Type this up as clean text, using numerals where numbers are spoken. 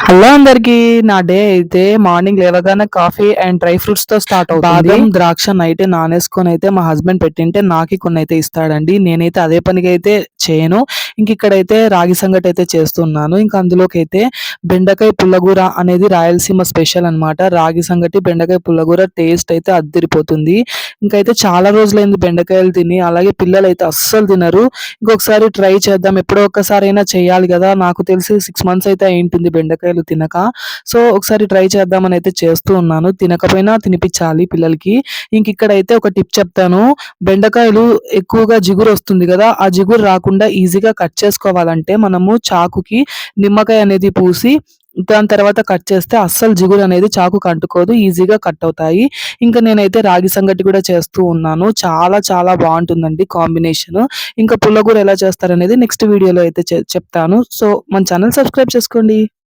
Hello అందరికి. నా day అయితే మార్నింగ్ లేవగానే కాఫీ అండ్ డ్రై ఫ్రూట్స్ తో స్టార్ట్ అవుతుంది. బాదం ద్రాక్ష నైట్ నానేసుకొని అయితే మా హస్బెండ్ పెట్టింటే నాకు కొన్ని అయితే ఇస్తాడండి. నేనైతే అదే పనిగా అయితే చేయను. ఇంక ఇక్కడైతే రాగి సంగటి అయితే చేస్తున్నాను. ఇంకా అందులోకి అయితే బెండకాయ పుల్లగూర అనేది రాయలసీమ స్పెషల్ అన్నమాట. రాగి సంగటి బెండకాయ పుల్లగూర టేస్ట్ అయితే అద్దిరిపోతుంది. ఇంకైతే చాలా రోజులైంది బెండకాయలు తిని. అలాగే పిల్లలు అయితే అస్సలు తినరు. ఇంకొకసారి ట్రై చేద్దాం, ఎప్పుడో ఒక్కసారైనా చేయాలి కదా. నాకు తెలిసి 6 మంత్స్ అయితే అయింటుంది బెండకాయలు తినక. సో ఒకసారి ట్రై చేద్దామని అయితే చేస్తూ ఉన్నాను. తినకపోయినా తినిపించాలి పిల్లలకి. ఇంక ఇక్కడైతే ఒక టిప్ చెప్తాను. బెండకాయలు ఎక్కువగా జిగురు వస్తుంది కదా, ఆ జిగురు రాకుండా ఈజీగా కట్ చేసుకోవాలంటే మనము చాకుకి నిమ్మకాయ అనేది పూసి దాని తర్వాత కట్ చేస్తే అస్సలు జిగురు అనేది చాకుకు అంటుకోదు, ఈజీగా కట్ అవుతాయి. ఇంకా నేనైతే రాగి సంగటి కూడా చేస్తూ ఉన్నాను. చాలా చాలా బాగుంటుందండి కాంబినేషన్. ఇంకా పుల్లగూర ఎలా చేస్తారనేది నెక్స్ట్ వీడియోలో అయితే చెప్తాను. సో మన ఛానల్ సబ్స్క్రైబ్ చేసుకోండి.